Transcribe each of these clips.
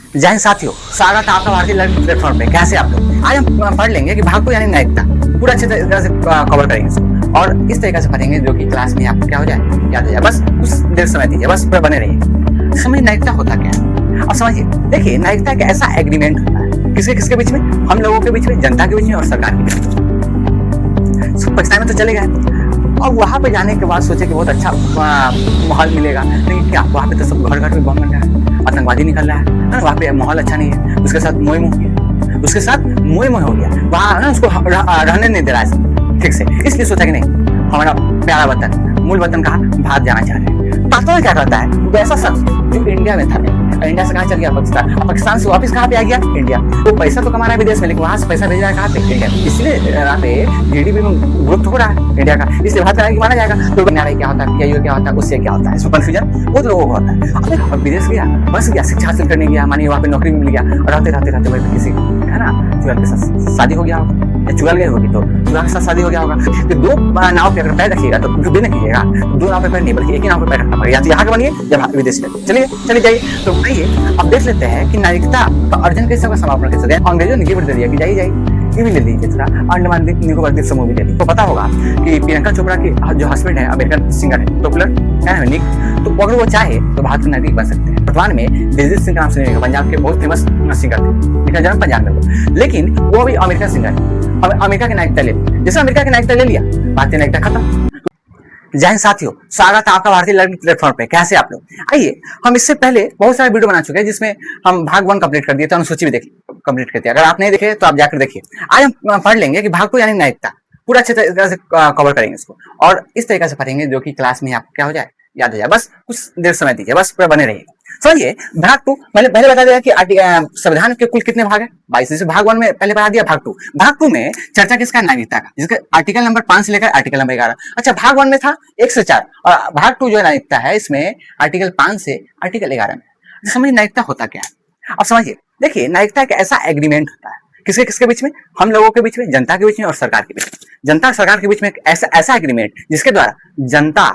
जय हिंद साथियों, स्वागत है आपका भारतीय लर्निंग प्लेटफॉर्म पे। कैसे आप लोग? आज हम पढ़ लेंगे कि भागफल यानी नैतिकता पूरा अच्छे तरह से कवर करेंगे इसको, और इस तरीके से पढ़ेंगे जो कि क्लास में आपको क्या हो जाए, याद हो जाए। बस कुछ देर समय दीजिए, बस पूरा बने रहिए। समझिए नैतिकता होता क्या है। अब समझिए, देखिए नैतिकता एक ऐसा एग्रीमेंट होता है किसके किसके बीच में, हम लोगों के बीच में, जनता के बीच में और सरकार के बीच में। पाकिस्तान में तो चले गए, और वहां पे जाने के बाद सोचे कि बहुत अच्छा माहौल मिलेगा, लेकिन क्या वहां पे तो सब घर घर में बम बन रहा है, आतंकवादी निकल रहा है ना, वहां पे माहौल अच्छा नहीं है। उसके साथ मोह हो गया, उसके साथ मोह हो गया, वहां ना उसको रहने नहीं दे रहा है ठीक से। इसलिए सोचा कि नहीं, हमारा प्यारा वतन, मूल वतन कहा, भाग जाना चाह रहे हैं। पाकिस्तान क्या करता है, वैसा शख्स जो इंडिया में था, इंडिया से कहाँ चल गया, पाकिस्तान, और पाकिस्तान से वापस कहाँ पे आ गया, इंडिया। वो पैसा तो कमा रहा है विदेश में, लेकिन वहां से पैसा भेज रहा है कहाँ पे, इंडिया। इसलिए यहाँ पे जीडीपी में ग्रोथ हो रहा है इंडिया का, इसलिए भारत का माना जाएगा। तो क्या होता है, क्या होता है, उससे क्या होता है, इसमें कंफ्यूजन बहुत लोगों को होता है। अब विदेश गया, बस गया, शिक्षा हासिल करने गया, मानिए वहाँ पे नौकरी मिल गया, और रहते रहते रहते वही किसी है ना चुड़ैल के साथ शादी हो गया होगा, या चुड़ैल गई होगी तो चुड़ैल के साथ शादी हो गया होगा। तो दो नाव पे अगर पैर रखिएगा तो डूबे नहीं कीजिएगा, दो नाव पे पैर नहीं बल्कि एक ही नाव पे पैर रखना पड़ेगा, या तो यहाँ के बनिए या विदेश में। चलिए चलिए जाइए। तो आइए अब देख लेते हैं कि नागरिकता का अर्जन कैसे होगा, समापन कैसे होगा। अंग्रेजों ने गिफ्ट दे दिया कि जाइए जाइए, ये भी ले लीजिए, थोड़ा अंडमान निकोबार द्वीप समूह भी ले लीजिए। तो पता होगा कि प्रियंका चोपड़ा की जो हस्बैंड है अमेरिकन सिंगर है, पॉपुलर क्या है निक, तो अगर वो चाहे तो भारत के नागरिक बन सकते हैं। वर्तमान में दिलजीत सिंह का नाम सुनिएगा, पंजाब के बहुत फेमस सिंगर थे, इनका जन्म पंजाब में हुआ, लेकिन वो भी अमेरिकन सिंगर है। अब अमेरिका की नागरिकता ले लिया, जैसे अमेरिका की नागरिकता ले लिया, भारतीय नागरिकता खत्म। जय हिंद साथियों, स्वागत है आपका भारतीय लर्निंग प्लेटफॉर्म पे। कैसे आप लोग? आइए, हम इससे पहले बहुत सारे वीडियो बना चुके हैं जिसमें हम भाग 1 कंप्लीट कर दिए, तो अनुसूची भी देखिए कंप्लीट करते हैं। अगर आप नहीं देखे तो आप जाकर देखिए। आज हम पढ़ लेंगे कि भाग 2 यानी नैतिकता पूरा अच्छे तरह से कवर करेंगे इसको, और इस तरीके से पढ़ेंगे जो कि क्लास में आपको क्या हो जाए, याद हो जाए। बस कुछ देर समय दीजिए, बस पूरा बने रहिए। समझिए भाग 2, मैंने पहले बता दिया कि संविधान के कुल कितने भाग है, 22। जैसे भाग 1 में पहले बता दिया, भाग 2 में चर्चा किसका, नागरिकता का, जिसका आर्टिकल नंबर 5 से लेकर आर्टिकल नंबर 11। अच्छा, भाग 1 में था 1 से 4, और भाग 2 जो नागरिकता है इसमें आर्टिकल 5 से आर्टिकल 11 में। समझिए नागरिकता होता क्या है। अब समझिए, देखिए नागरिकता एक ऐसा एग्रीमेंट होता है किसके किसके बीच में, हम लोगों के बीच में, जनता के बीच में और सरकार के बीच में। जनता और सरकार के बीच में एक ऐसा एग्रीमेंट जिसके द्वारा जनता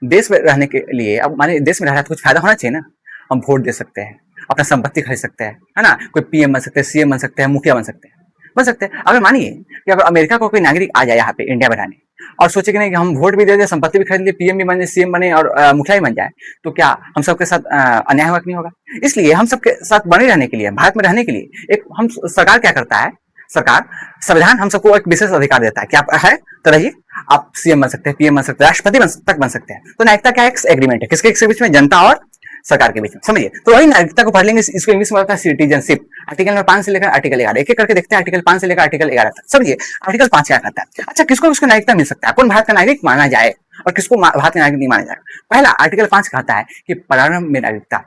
देश में रहने के लिए, अब माने देश में रह रहा है तो कुछ फायदा होना चाहिए ना, हम वोट दे सकते हैं, अपना संपत्ति खरीद सकते हैं, है ना, कोई पीएम बन सकते हैं, सीएम बन सकते हैं, मुखिया बन सकते हैं। अगर मानिए कि अगर अमेरिका को कोई नागरिक आ जाए यहाँ पे इंडिया में रहने, और सोचे कि नहीं कि हम वोट भी दे दे, संपत्ति भी खरीद ले, पीएम भी बन जाए, सीएम बने और मुखिया भी बन जाए, तो क्या हम सबके साथ अन्याय होगा कि नहीं होगा। इसलिए हम सबके साथ बने रहने के लिए, भारत में रहने के लिए एक हम सरकार क्या करता है, सरकार संविधान हम सबको एक विशेष अधिकार देता है कि आप है तो रहिए, आप सीएम बन सकते हैं, पीएम बन सकते हैं, राष्ट्रपति तक बन सकते हैं। तो नागरिकता क्या एक एग्रीमेंट है किसके बीच में, जनता और सरकार के बीच में। समझिए, तो वही नागरिकता को पढ़ लेंगे, इसको इंग्लिश में होता है सिटीजनशिप। आर्टिकल नंबर 5 से लेकर आर्टिकल 11, एक एक करके देखते हैं, आर्टिकल 5 से लेकर आर्टिकल 11 तक। समझिए आर्टिकल 5 क्या कहता है। अच्छा, किसको किसको नागरिकता मिल सकता है, कौन भारत का नागरिक माना जाए और किसको भारत का नागरिक नहीं माना जाएगा। पहला आर्टिकल 5 कहता है कि प्रारंभ में नागरिकता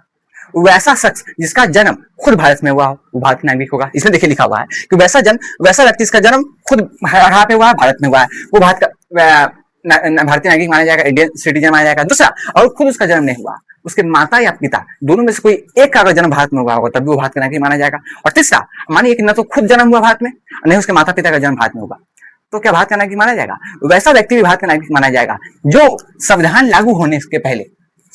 वैसा शख्स जिसका जन्म खुद भारत में हुआ हो वो भारत का नागरिक होगा। इसमें देखिए लिखा हुआ है कि वैसा व्यक्ति जिसका जन्म खुद यहाँ पे हुआ है, भारत में हुआ है, वो भारत का भारतीय नागरिक माना जाएगा, इंडियन सिटीजन माना जाएगा। दूसरा, और खुद उसका जन्म नहीं हुआ, उसके माता या पिता दोनों में से कोई एक का अगर जन्म भारत में हुआ होगा तब भी वो भारत का नागरिक माना जाएगा। और तीसरा, मानिए कि न तो खुद जन्म हुआ भारत में, नहीं उसके माता पिता का जन्म भारत में हुआ, तो क्या भारत का नागरिक माना जाएगा। वैसा व्यक्ति भी भारत का नागरिक माना जाएगा जो संविधान लागू होने के पहले,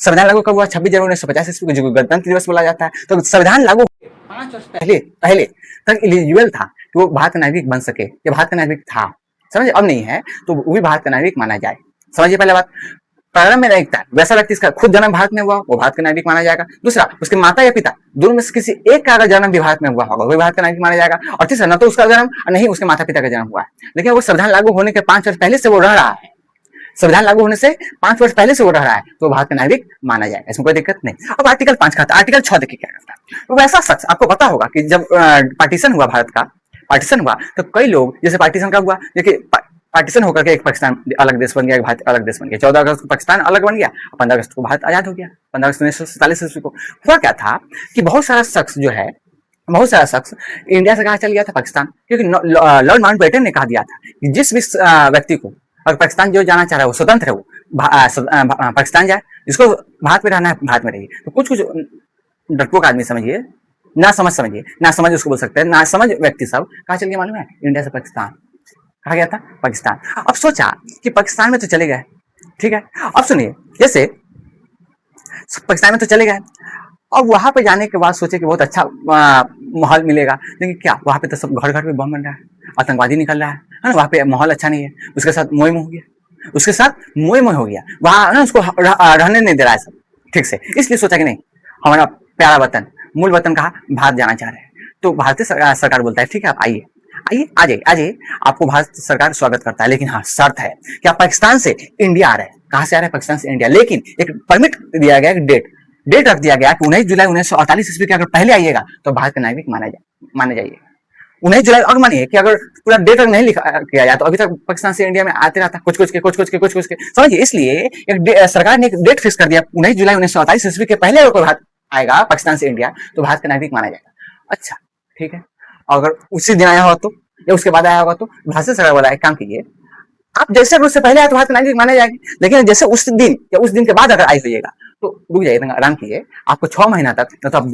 संविधान लागू कब हुआ, 26 जनवरी 1950 ईस्वी को, जो गणतंत्र दिवस बोला जाता है। तो संविधान लागू 5 वर्ष पहले तक एलिजिबल था कि वो भारत का नागरिक बन सके, या भारत का नागरिक था। समझे, अब नहीं है तो वो भी भारत का नागरिक माना जाए। समझिए पहले बात, प्रारंभ में नागरिकता वैसा व्यक्ति इसका खुद जन्म भारत में हुआ वो भारत का नागरिक माना जाएगा। दूसरा, उसके माता या पिता दोनों में से किसी एक का अगर जन्म भी भारत में हुआ होगा वही भारत का नागरिक माना जाएगा। और तीसरा, न तो उसका जन्म नहीं उसके माता पिता का जन्म हुआ है, लेकिन वो संविधान लागू होने के 5 वर्ष पहले से वो रह रहा है, संविधान लागू होने से 5 वर्ष पहले से हो रहा है, तो भारत का नागरिक माना जाएगा, इसमें कोई दिक्कत नहीं। अब आर्टिकल 5 का आर्टिकल 6 देखिए क्या करता है। तो वैसा शख्स, आपको पता होगा कि जब पार्टीशन हुआ, भारत का पार्टीशन हुआ, तो कई लोग, जैसे पार्टीशन कब हुआ, देखिए पार्टीशन होकर के एक पाकिस्तान अलग देश बन गया, एक भारत अलग देश बन गया। 14 अगस्त को पाकिस्तान अलग बन गया, 15 अगस्त को भारत आजाद हो गया। 15 अगस्त 1947 ईस्वी को हुआ क्या था कि बहुत सारा शख्स इंडिया से कहा चल गया था पाकिस्तान, क्योंकि लॉर्ड माउंटबेटन ने कहा दिया था कि जिस भी व्यक्ति को अगर पाकिस्तान जो जाना चाह रहा है वो स्वतंत्र है, वो पाकिस्तान जाए, जिसको भारत में रहना है भारत में रहिए। तो कुछ डरपोक आदमी, समझिए ना समझ उसको बोल सकते हैं, ना समझ व्यक्ति सब कहाँ चल गया मालूम है, इंडिया से पाकिस्तान। कहा गया था पाकिस्तान। अब सोचा कि पाकिस्तान में तो चले गए, ठीक है। अब सुनिए, जैसे पाकिस्तान में तो चले गए, और वहां पे जाने के बाद सोचे कि बहुत अच्छा माहौल मिलेगा, लेकिन क्या वहां पे तो सब घर घर पे बम बन रहा है, आतंकवादी निकल रहा है ना, वहां पे माहौल अच्छा नहीं है। उसके साथ मोह मोह हो गया, उसके साथ मोह मोह हो गया, वहां ना उसको रहने नहीं दे रहा है सब ठीक से। इसलिए सोचा कि नहीं, हमारा प्यारा वतन, मूल वतन कहा, भारत जाना चाह रहे हैं। तो भारतीय सरकार बोलता है ठीक है आप आइए, आइए आ जाइए आ जाइए, आपको भारत सरकार स्वागत करता है, लेकिन हाँ शर्त है कि आप पाकिस्तान से इंडिया आ रहे हैं। कहां से आ रहे हैं? पाकिस्तान से इंडिया। लेकिन एक परमिट दिया गया, एक डेट रख दिया गया कि 19 जुलाई 1948 ईस्वी के अगर पहले आइएगा तो भारत का नागरिक माने जाइए। 19 जुलाई, अगर मानिए कि अगर पूरा डेट नहीं लिखा किया जाए तो अभी तक पाकिस्तान से इंडिया में आते रहता, कुछ समझिए। इसलिए एक सरकार ने एक डेट फिक्स कर दिया, 19 जुलाई 1948 ईस्वी के पहले अगर कोई भारत आएगा पाकिस्तान से इंडिया तो भारत का नागरिक माना जाएगा। अच्छा ठीक है, अगर उसी दिन आया हो तो, या उसके बाद आया होगा तो भारत सरकार बोला एक काम कीजिए, आप जैसे उससे पहले आए तो भारत का नागरिक माना जाएगा, लेकिन जैसे उस दिन या उस दिन के बाद अगर आई होइएगा तो रुक जाइए, आराम कीजिए। आपको 6 महीना तक न तो आप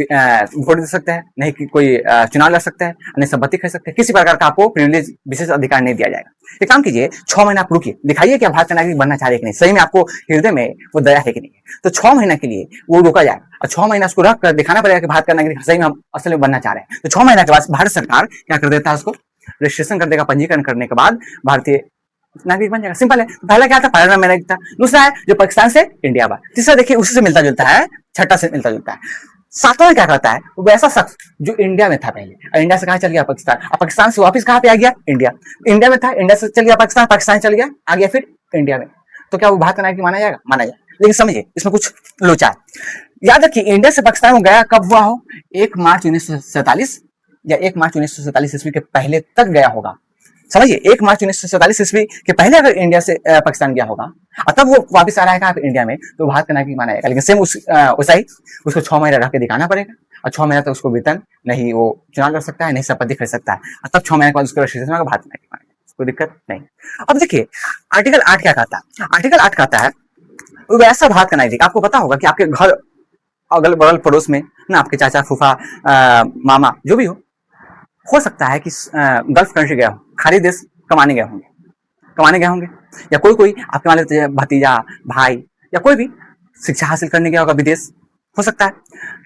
वोट दे सकते हैं, नहीं कि कोई चुनाव लड़ सकते हैं, नहीं संपत्ति खरीद सकते हैं, किसी प्रकार का आपको प्रिविलेज विशेष अधिकार नहीं दिया जाएगा। एक काम कीजिए, 6 महीना आप रुकिए, दिखाइए कि आप भारत का नागरिक बनना चाह रहे कि नहीं, सही में आपको हृदय में वो दया है कि नहीं। तो 6 महीना के लिए वो रोका जाएगा और 6 महीना उसको रख कर दिखाना पड़ेगा कि भारत का नागरिक सही में हम असल में बनना चाह रहे हैं। तो 6 महीना के बाद भारत सरकार क्या कर देता है, उसको रजिस्ट्रेशन कर देगा। पंजीकरण करने के बाद भारतीय नागरिक बन जाएगा। सिंपल है। पहला क्या था, पहला नागरिक था। दूसरा है जो पाकिस्तान से इंडिया बा। तीसरा देखिए उसी से मिलता जुलता है, छठा से मिलता जुलता है। सातवां में क्या करता है, वो वैसा शख्स जो इंडिया में था पहले, और इंडिया से कहा चल गया पाकिस्तान, और पाकिस्तान से वापस कहाँ पे आ गया, इंडिया। इंडिया में था, इंडिया से चल गया पाकिस्तान, पाकिस्तान चल गया, आ गया फिर इंडिया में, तो क्या वो भारत का नागरिक माना जाएगा? माना जाएगा। लेकिन समझिए इसमें कुछ लोचा है। याद रखिए इंडिया से पाकिस्तान में गया कब हुआ हो, 1 मार्च 1947 या 1 मार्च 1947 ईस्वी के पहले तक गया होगा। समझिए 1 मार्च 1947 ईस्वी के पहले अगर इंडिया से पाकिस्तान गया होगा और तब वो वापस आ रहा है कहाँ पे, इंडिया में, तो भारत का नागरिक माना जाएगा। लेकिन सेम वैसा ही उसको 6 महीना रह के दिखाना पड़ेगा, और 6 महीना तक उसको वेतन नहीं, वो चुनाव कर सकता है, नहीं संपत्ति खरीद सकता है, और तब 6 महीने के बाद उसको रजिस्ट्रेशन होगा, भारत का नागरिक माना जाएगा, कोई दिक्कत नहीं। अब देखिए आर्टिकल 8 क्या कहता है। आर्टिकल 8 कहता है वैसा भारत का नागरिक, आपको पता होगा कि आपके घर अगल बगल पड़ोस में ना, आपके चाचा फूफा मामा जो भी हो सकता है कि गल्फ कंट्री गया हो, खाड़ी देश कमाने गए होंगे, या कोई आपके मान लीजिए भतीजा भाई या कोई भी शिक्षा हासिल करने गया होगा विदेश, हो सकता है।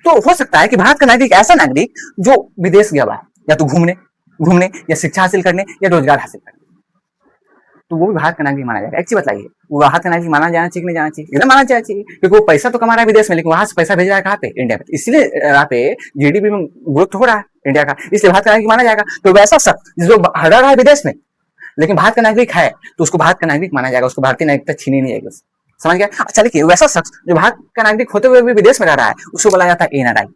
तो हो सकता है कि भारत का नागरिक ऐसा नागरिक जो विदेश गया हुआ, या तो घूमने या शिक्षा हासिल करने या रोजगार हासिल करने, तो वो भी भारत का नागरिक माना जाएगा। एक चीज बताइए, वो भारत का नागरिक माना जाना चाहिए कि नहीं जाना चाहिए? एकदम माना जाना चाहिए, क्योंकि वो पैसा तो कमा रहा है विदेश में, लेकिन वहां से पैसा भेज रहा है कहाँ पे, इंडिया में। इसलिए यहाँ पे जीडीपी में ग्रोथ हो रहा है इंडिया का, इसलिए भारत का नागरिक माना जाएगा। तो वैसा शख्स जो हर रहा है विदेश में लेकिन भारत का नागरिक है, तो उसको भारत का नागरिक माना जाएगा, उसको भारतीय नागरिकता छीनी नहीं जाएगी। समझ गया? अच्छा देखिए वैसा शख्स जो भारत का नागरिक होते हुए भी विदेश में रह रहा है, उसको बोला जाता है एनआरआई।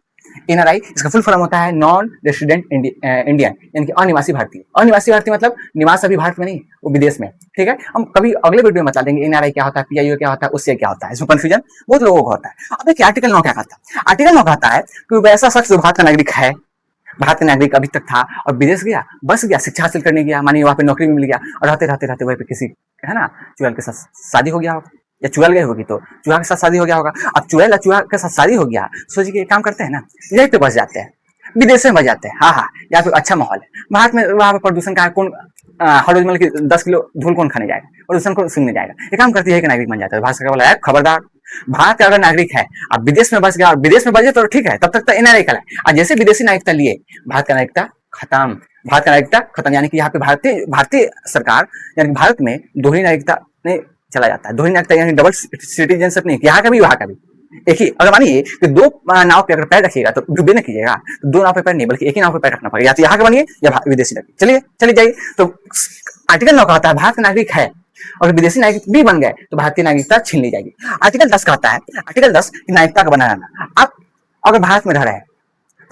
एनआरआई इसका फुल फॉर्म होता है नॉन रेसिडेंट इंडियन, यानी कि अनिवासी भारतीय। अनिवासी भारतीय मतलब निवास अभी भारत में नहीं, वो विदेश में। ठीक है, हम कभी अगले वीडियो में बता देंगे एनआरआई क्या होता है, पीआईओ क्या होता है, उससे क्या होता है, इसमें कंफ्यूजन बहुत लोगों को होता है। अब देखिए आर्टिकल 9 क्या कहता है। आर्टिकल 9 कहता है कि वैसा शख्स जो भारत का नागरिक है, भारत का नागरिक अभी तक था और विदेश गया, बस गया, शिक्षा हासिल करने गया, मानिए वहां पे नौकरी भी मिल गया, और रहते वहीं पे किसी है ना चुड़ैल के साथ शादी हो गया होगा, या चुड़ैल गई होगी तो चूहा के साथ शादी हो गया होगा। अब चुड़ैल चूहा के साथ शादी हो गया, सोचिए काम करते हैं ना, यहीं पे बस जाते हैं, विदेश में बस जाते हैं। हाँ, यहाँ पे अच्छा माहौल है। भारत में वहां पे प्रदूषण का कौन हर रोज मतलब कि 10 किलो धूल कौन खाने जाएगा, प्रदूषण कौन सुनने जाएगा। ये काम करती है कि नागरिक बन जाता है। भारत सरकार बोला है खबरदार, भारत का अगर नागरिक है अब विदेश में बस गया, और विदेश में बचे तो ठीक है, तब तक तो एनआरआई का है। और जैसे विदेशी नागरिकता लिए, भारत का नागरिकता खत्म, भारत का नागरिकता खत्म, यानी कि यहाँ पे भारतीय सरकार यानी भारत में दोहरी नागरिकता नहीं चला जाता है। दोहरी नागरिकता यानी डबल सिटीजनशिप नहीं, यहाँ का भी वहां का भी एक ही। अगर मानिए कि 2 नाव पे अगर पैर रखिएगा तो डूबे न कीजिएगा, तो 2 नाव पे पैर नहीं बल्कि एक ही नाव पे पैर रखना पड़ेगा, या तो यहाँ का बनिए या विदेशी रखिए। चलिए जाइए। तो आर्टिकल 9 कहता है भारत का नागरिक है और विदेशी नागरिक भी बन गए तो भारतीय नागरिकता छीन ली जाएगी। आर्टिकल 10 कहता है, आर्टिकल 10 नागरिकता का बना रहना। आप अगर भारत में रह रहे हैं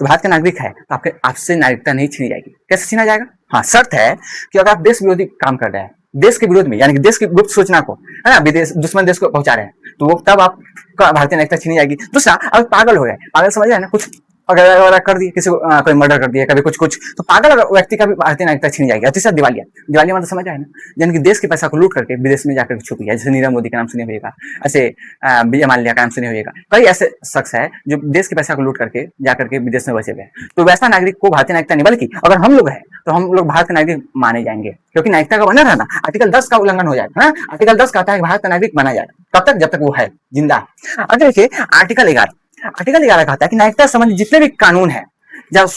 तो भारत का नागरिक है तो आपसे नागरिकता नहीं छीनी जाएगी। कैसे छीना जाएगा? हाँ, शर्त है कि अगर आप देश विरोधी काम कर रहे हैं, देश के विरोध में, यानी कि देश की गुप्त सूचना को है ना विदेश दुश्मन देश को पहुंचा रहे हैं, तो वो तब आप भारतीय नागरिकता छीनी जाएगी। दूसरा, अब पागल हो गए, पागल समझ रहे हैं ना, कुछ अगर कर दिए, किसी को कोई मर्डर कर दिया, कभी कुछ, तो पागल व्यक्ति का भी भारतीय नागरिकता छीनी जाएगी। तीसरा, दिवालिया मतलब समझ आए ना, यानी कि देश के पैसा को लूट करके विदेश में जाकर छुप गया, जैसे नीरव मोदी का नाम सुने होगा, ऐसे विजय माल्या का नाम सुने होगा, कई ऐसे शख्स है जो देश के पैसा को लूट करके जाकर के विदेश में बचे हुए। तो वैसा नागरिक को भारतीय नागरिकता नहीं, बल्कि अगर हम लोग हैं तो हम लोग भारत के नागरिक माने जाएंगे, क्योंकि नागरिकता का बना रहना आर्टिकल 10 का उल्लंघन हो जाएगा। आर्टिकल 10 कहता है कि भारत का नागरिक बना जाएगा, कब तक? जब तक वो है जिंदा। अब देखिए आर्टिकल 11 आर्टिकल 11 कहता है कि नागरिकता संबंधी जितने भी कानून है, जब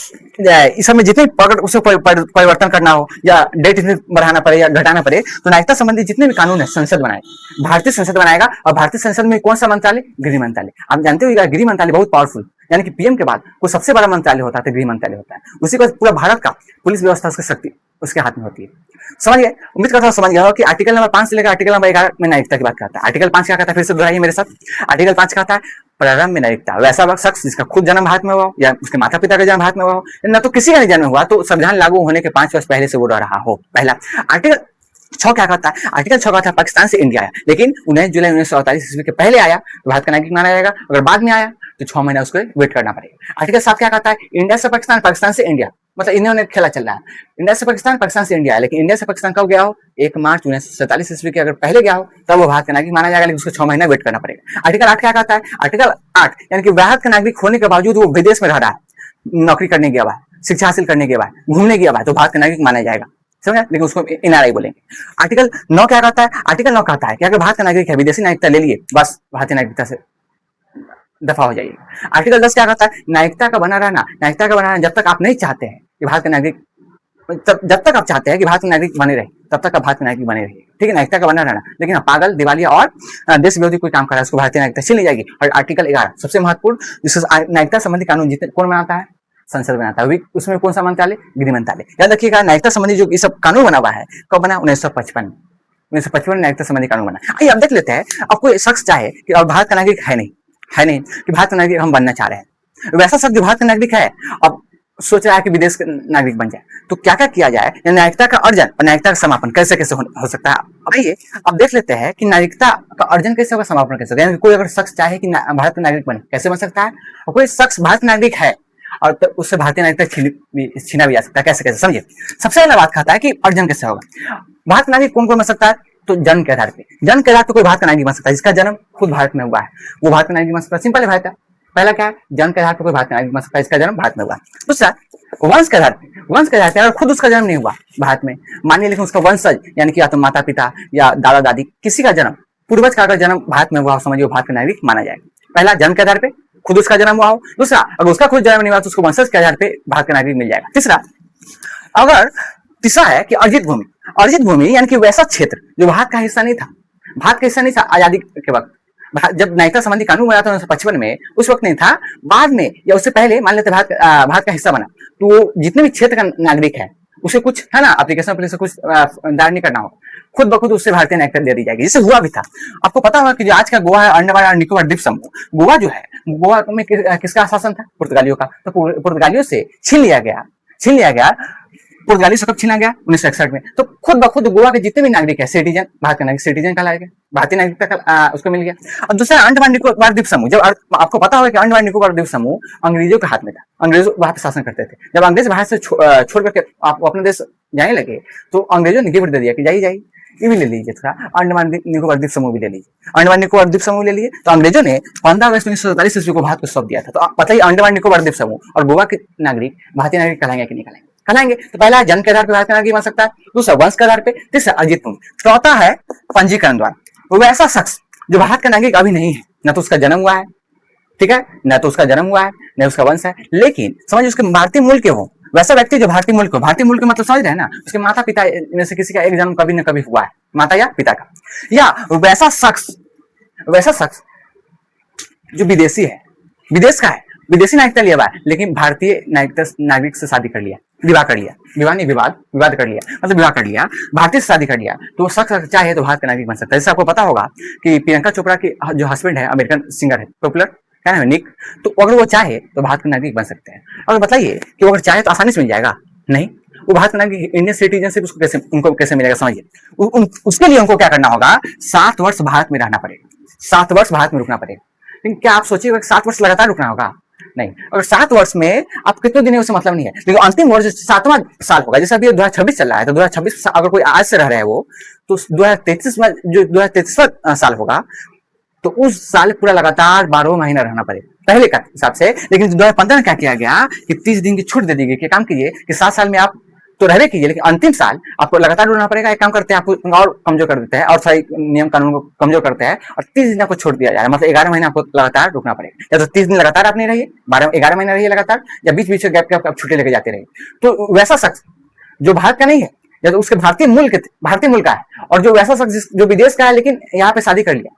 इस सब में जितने अगर उसे परिवर्तन करना हो या डेट इसमें बढ़ाना पड़े या घटाना पड़े, तो नागरिकता संबंधी जितने भी कानून है संसद बनाए, भारतीय संसद बनाएगा। और भारतीय संसद में कौन सा मंत्रालय? गृह मंत्रालय। आप जानते हो गृह मंत्रालय बहुत पावरफुल, यानी कि पीएम के बाद कोई सबसे बड़ा मंत्रालय होता है तो गृह मंत्रालय होता है। उसी को पूरा भारत का पुलिस व्यवस्था उसकी शक्ति उसके हाथ में होती है। समझ गए? उम्मीद करता हूं समझ गया हो कि आर्टिकल नंबर 5 से लेकर आर्टिकल नंबर 11 में नागरिकता की बात करता है। आर्टिकल 5 क्या कहता है, फिर से दोहराइए मेरे साथ। आर्टिकल 5 कहता है प्रारंभ में नागरिकता वैसा शख्स जिसका खुद जन्म भारत में हुआ हो या उसके माता पिता का जन्म भारत में हुआ हो, न तो किसी का नहीं जन्म हुआ तो संविधान लागू होने के 5 वर्ष पहले से वो रह रहा हो। पहला। आर्टिकल 6 क्या कहता है? आर्टिकल 6 कहता है पाकिस्तान से इंडिया आया, लेकिन 19 जुलाई 1948 ईस्वी के पहले आया तो भारत का नागरिक माना जाएगा। अगर बाद में आया तो 6 महीना उसको वेट करना पड़ेगा। आर्टिकल 7 क्या कहता है? इंडिया से पाकिस्तान, पाकिस्तान से इंडिया, मतलब इन्होंने खेला चल रहा है। इंडिया से पाकिस्तान, पाकिस्तान से इंडिया है, लेकिन इंडिया से पाकिस्तान कब गया हो? 1 मार्च 1947 ईस्वी के अगर पहले गया हो तब वो भारत का नागरिक माना जाएगा, लेकिन उसको 6 महीना वेट करना पड़ेगा। आर्टिकल 8 क्या कहता है? आर्टिकल 8 यानी कि भारत का नागरिक होने के बावजूद वो विदेश में रह रहा है, नौकरी करने गया हुआ है, शिक्षा हासिल करने गया हुआ है, घूमने गया हुआ है, तो भारत का नागरिक माना जाएगा। समझा? लेकिन उसको एनआरआई बोलेंगे। आर्टिकल 9 क्या कहता है? आर्टिकल 9 कहता है कि अगर भारत का नागरिक है, विदेशी नागरिकता ले लिए, बस भारतीय नागरिकता से दफा हो जाइए। आर्टिकल 10 क्या कहता है? नागरिकता का बना रहना, नागरिकता का बना रहना जब तक आप नहीं चाहते हैं कि भारत का नागरिक, जब तक आप चाहते हैं कि भारत के नागरिक बने रहे तब तक आप भारत के नागरिक बने रहिए। ठीक है, नागरिकता का बना रहना, लेकिन पागल, दिवालिया और देश विरोधी कोई काम कर रहा है उसको भारतीय नागरिकता छीन ली जाएगी। और आर्टिकल 11 सबसे महत्वपूर्ण, जिसको नागरिकता संबंधी कानून जितने कौन बनाता है? संसद बनाता है। उसमें कौन सा मंत्रालय? गृह मंत्रालय। याद रखिएगा, नागरिकता संबंधी जो ये सब कानून बना हुआ है कब बना? 1955 में नागरिकता संबंधी कानून बना। आइए अब देख लेते हैं, अब कोई शख्स चाहे कि अब भारत का नागरिक है नहीं कि भारत का नागरिक हम बनना चाह रहे हैं, वैसा शख्स जो भारत का नागरिक है अब सोच रहा है कि विदेश का नागरिक बन जाए, तो क्या क्या किया जाए? नागरिकता का अर्जन और नागरिकता का समापन कैसे कैसे हो सकता है? आइए अब देख लेते हैं कि नागरिकता का अर्जन कैसे होगा, समापन कैसे होगा। कोई अगर शख्स चाहे कि भारत का नागरिक बने, कैसे बन सकता है? और कोई शख्स भारत का नागरिक है और तो उससे भारतीय नागरिकता छीना भी जा सकता है, कैसे कैसे? समझिए। सबसे पहला बात खाता है कि अर्जन कैसे होगा। भारत का नागरिक कौन कौन बन सकता है? तो जन्म के आधार पे, जन्म के आधार पर कोई भारत का नागरिक बन सकता है जिसका जन्म खुद भारत में हुआ है, वो भारत का नागरिक बन सकता है। सिंपल है भाई। पहला क्या है? जन्म के आधार पर कोई भारत का नागरिक बन सकता है जिसका जन्म भारत में हुआ। दूसरा, वंश के आधार पे अगर खुद उसका जन्म नहीं हुआ भारत में, मानिए, लेकिन उसका वंशज यानी कि या तो माता पिता या दादा दादी किसी का जन्म, पूर्वज का अगर जन्म भारत में हुआ, समझिए भारत का नागरिक माना जाएगा। पहला, जन्म के आधार पे खुद उसका जन्म हुआ हो। दूसरा, अगर उसका खुद जन्म नहीं हुआ तो उसको वंशज के आधार पे भारत का नागरिक मिल जाएगा। तीसरा है कि अर्जित भूमि यानी कि वैसा क्षेत्र जो भारत का हिस्सा नहीं था आजादी के वक्त। जब नागरिकता संबंधी कानून बना था 1955 में, उस वक्त नहीं था, बाद में या उससे पहले मान लेते भारत का हिस्सा बना, तो जितने भी क्षेत्र का नागरिक है उसे कुछ है ना एप्लीकेशन से कुछ दायर नहीं करना हो, खुद ब खुद उससे भारतीय नागरिकता दे दी जाएगी। जिससे हुआ भी था। आपको पता होगा कि जो आज का गोवा है, अंडमान और निकोबार द्वीप समूह, गोवा जो है, गोवा में किसका शासन था? पुर्तगालियों का। तो पुर्तगालियों से छीन लिया गया। पुर्तगाली से कब छीना गया? 1961 में। तो खुद ब खुद गोवा के जितने भी नागरिक है, सिटीजन, भारत का नागरिक सिटीजन कहलाया गया, भारतीय नागरिकता उसको मिल गया। और दूसरा, अंडमान निकोबार द्वीप समूह। जब आपको पता होगा कि अंडमान निकोबार द्वीप समूह अंग्रेजों के हाथ में था, अंग्रेजों वहां पे शासन करते थे। जब अंग्रेज भारत से छोड़ करके आप अपने देश जाने लगे तो अंग्रेजों ने गिफ्ट दे दिया कि जाइए ये भी ले लीजिए, थोड़ा अंडमान निकोबार द्वीप समूह भी ले लीजिए। अंडमान निकोबार द्वीप समूह ले लिए तो अंग्रेजों ने 15 अगस्त 1947 ईस्वी को भारत को सौंप दिया था। तो बताइए, अंडमान निकोबार द्वीप समूह और गोवा के नागरिक भारतीय नागरिक कहलाएंगे कि नहीं कहलाएंगे? तो पहला जन्म के आधार पर भारत का नागरिक बन सकता है, दूसरा वंश के आधार पे, तीसरा अर्जित भूमि, चौथा है पंजीकरण द्वारा। वो ऐसा शख्स जो भारत का नागरिक अभी नहीं है, न तो उसका जन्म हुआ है, ठीक है, न तो उसका जन्म हुआ है, न उसका वंश है, लेकिन समझ उसके भारतीय मूल के हो, वैसा व्यक्ति जो भारतीय मूल के मतलब समझ रहे हैं ना, उसके माता पिता में से किसी का एक जन्म कभी न कभी हुआ है, माता या पिता का, या वैसा शख्स जो विदेशी है, विदेश का है, विदेशी नागरिकता लिया हुआ है, लेकिन भारतीय नागरिक से शादी कर लिया, विवाह कर लिया, विवाद कर लिया, मतलब विवाह कर लिया, भारतीय से शादी कर लिया, तो शख्स चाहे तो भारत का नागरिक बन सकता है। जैसे आपको पता होगा कि प्रियंका चोपड़ा के जो हस्बैंड है, अमेरिकन सिंगर है, पॉपुलर, क्या है, निक, तो अगर वो चाहे तो भारत का नागरिक बन सकते हैं। और बताइए कि अगर चाहे तो आसानी से मिल जाएगा? नहीं, वो भारत का नागरिक, इंडियन सिटीजनशिप उनको कैसे मिलेगा? समझिए, उसके लिए उनको क्या करना होगा? 7 वर्ष भारत में रहना पड़ेगा, 7 वर्ष भारत में रुकना पड़ेगा। लेकिन क्या आप सोचिएगा 7 वर्ष लगातार रुकना होगा? नहीं। अगर 7 वर्ष में आप कितने दिन है उससे मतलब नहीं है, लेकिन अंतिम वर्ष 7वां साल होगा। जैसे अभी 2026 चल रहा है, तो 2026 अगर कोई आज से रह रहा है वो, तो 2033 में जो 2033वां साल होगा, तो उस साल पूरा लगातार 12 महीना रहना पड़ेगा पहले का हिसाब से। लेकिन 2015 में क्या किया गया कि 30 दिन की छूट दे दी गई कि काम कीजिए कि 7 साल में आप तो रहने कीजिए, लेकिन अंतिम साल आपको लगातार ढूंढना पड़ेगा। एक काम करते हैं, आपको और कमजोर कर देते हैं और सारी नियम कानून को कमजोर करते हैं और 30 दिन आपको छोड़ दिया जाए, मतलब 11 महीने आपको लगातार रुकना पड़ेगा। या तो 30 दिन लगातार आप नहीं रहिए, 11 महीने रहिए लगातार, या बीच बीच में गैप के आप छुट्टी लेके जाते रहिए। तो वैसा शख्स जो भारत का नहीं है या तो उसके भारतीय मूल का है, और जो वैसा शख्स जो विदेश का है लेकिन यहाँ पे शादी कर लिया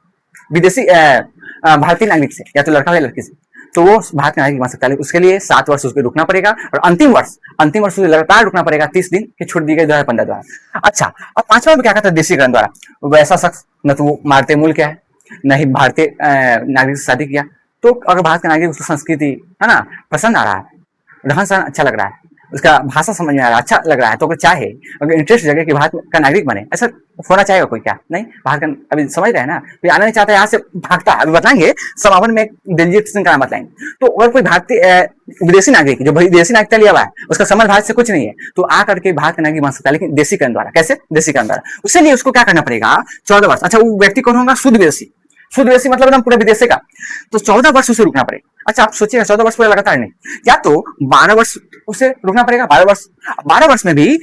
विदेशी भारतीय नागरिक से, या तो लड़का या लड़की से, तो वो भारत का नागरिक बन सकता है। उसके लिए 7 वर्ष उसको रुकना पड़ेगा और अंतिम वर्ष उसे लगातार रुकना पड़ेगा 30 दिन की छूट दी गई 2015 द्वारा। अच्छा, अब 5वां में क्या कहता है देशीकरण द्वारा। वैसा शख्स न तो वो भारतीय मूल का है, न ही भारतीय नागरिक से शादी किया, तो अगर भारत का नागरिक उसको संस्कृति है ना पसंद आ रहा है, रहन सहन अच्छा लग रहा है, उसका भाषा समझ में आ रहा है, अच्छा लग रहा है, तो अगर चाहे, अगर इंटरेस्ट जगे कि भारत का नागरिक बने, ऐसा होना चाहेगा कोई क्या? नहीं। भारत का अभी समझ रहे हैं ना, कोई आना नहीं चाहता, यहाँ से भागता है। अभी बताएंगे समापन में दिलजीत सिंह का नाम बताएंगे। तो अगर कोई भारतीय विदेशी नागरिक जो विदेशी नागरिकता लिया हुआ है, उसका संबंध भारत से कुछ नहीं है, तो आकर के भारत का नागरिक बन सकता है, लेकिन देशीकरण द्वारा। कैसे? देशीकरण द्वारा। उसके लिए उसको क्या करना पड़ेगा? 14 वर्ष। अच्छा, वो व्यक्ति कौन होगा? शुद्ध विदेशी मतलब एकदम पूरे विदेशी का, तो 14 वर्ष उसे रुकना पड़ेगा। अच्छा, आप सोचिएगा 14 वर्ष पूरा लगातार नहीं, या तो 12 वर्ष उसे रुकना पड़ेगा। 12 वर्ष में भी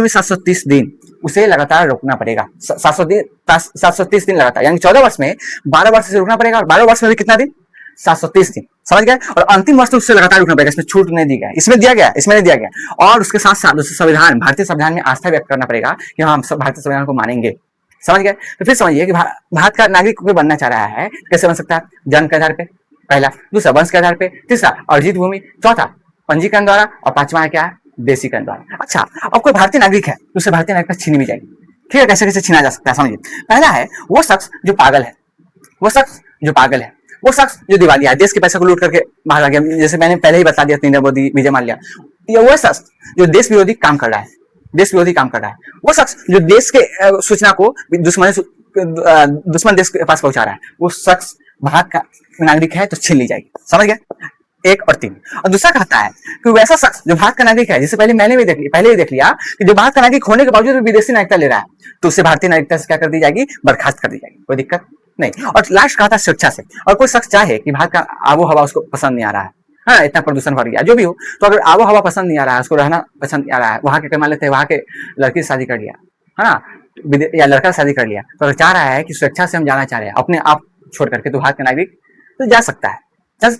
730 दिन उसे लगातार रुकना पड़ेगा। 730 दिन लगातार, यानी 14 वर्ष में 12 वर्ष से रुकना पड़ेगा, और 12 वर्ष में भी कितना दिन? 730 दिन। समझ गए? और अंतिम वर्ष तो उससे लगातार रुकना पड़ेगा। इसमें छूट नहीं दी गया, इसमें दिया गया, इसमें नहीं दिया गया। और उसके साथ साथ संविधान, भारतीय संविधान में आस्था व्यक्त करना पड़ेगा कि हम भारतीय संविधान को मानेंगे। समझ गए? तो फिर समझिए कि भारत का नागरिक कोई बनना चाह रहा है, कैसे बन सकता है? जन्म के आधार पे, पहला। दूसरा, वंश के आधार पे। तीसरा, अर्जित भूमि। चौथा, पंजीकरण द्वारा। और 5वां है क्या? देशीकरण द्वारा। अच्छा, अब कोई भारतीय नागरिक है, उससे भारतीय नागरिकता छीनी भी जाएगी। ठीक है, कैसे कैसे छीना जा सकता है, समझिए। पहला है वो शख्स जो पागल है, वो शख्स जो दिवालिया है, देश के पैसे को लूट करके बाहर आ गया, जैसे मैंने पहले ही बता दिया, नरेंद्र मोदी, विजय माल्या। या वो शख्स जो देश विरोधी काम कर रहा है, वो शख्स जो देश के सूचना को दुश्मन देश के पास पहुंचा रहा है, वो शख्स भारत का नागरिक है तो छीन ली जाएगी। समझ गए? 1 और 3। और दूसरा कहता है कि वैसा शख्स जो भारत का नागरिक है, जिसे पहले ही देख लिया कि जो भारत का नागरिक होने के बावजूद विदेशी नागरिकता ले रहा है, तो उसे भारतीय नागरिकता से क्या कर दी जाएगी? बर्खास्त कर दी जाएगी। कोई दिक्कत नहीं। और लास्ट कहा था स्वेच्छा से। और कोई शख्स चाहे कि भारत का आबो हवा उसको पसंद नहीं आ रहा है, हाँ, इतना प्रदूषण बढ़ गया, जो भी हो, तो अगर आबो हवा पसंद नहीं आ रहा है, उसको रहना पसंद नहीं आ रहा है, वहां के मान लेते हैं वहां के लड़की से शादी कर लिया, है ना, या लड़का शादी कर लिया, तो अगर चाह रहा है कि स्वेच्छा से हम जाना चाह रहे हैं अपने आप छोड़ करके, तो भारत का नागरिक तो जा सकता है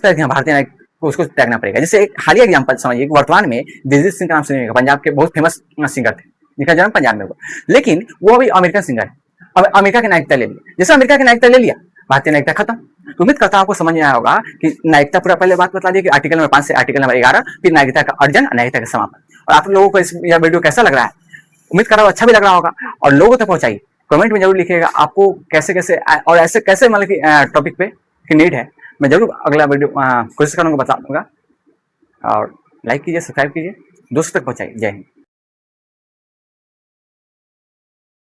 कि भारतीय नागरिक को उसको त्यागना पड़ेगा। जैसे एक हालिया एग्जाम्पल समझिए, वर्तमान में दिलजीत सिंह का नाम सुनिएगा, पंजाब के बहुत फेमस सिंगर थे, जिनका जन्म पंजाब में हुआ, लेकिन वो अभी अमेरिकन सिंगर है, अमेरिका की नागरिकता ले लिया। जैसे अमेरिका की नागरिकता ले लिया, भारतीय नागरिकता खत्म। तो उम्मीद करता हूं आपको समझ में आया होगा कि नागरिकता पूरा पहले बात बता दी कि आर्टिकल नंबर 5 से आर्टिकल नंबर 11, फिर नागरिकता का अर्जन, नागरिकता का समापन। और आप लोगों को यह वीडियो कैसा लग रहा है? उम्मीद कर रहा हूं अच्छा भी लग रहा होगा, और लोगों तक पहुंचाइए। कमेंट में जरूर लिखिएगा आपको कैसे कैसे और ऐसे कैसे मतलब कि टॉपिक पे की नीड है। मैं जरूर अगला वीडियो कोशिश करूंगा बता दूंगा। और लाइक कीजिए, सब्सक्राइब कीजिए, दोस्तों तक पहुंचाइए। जय हिंद।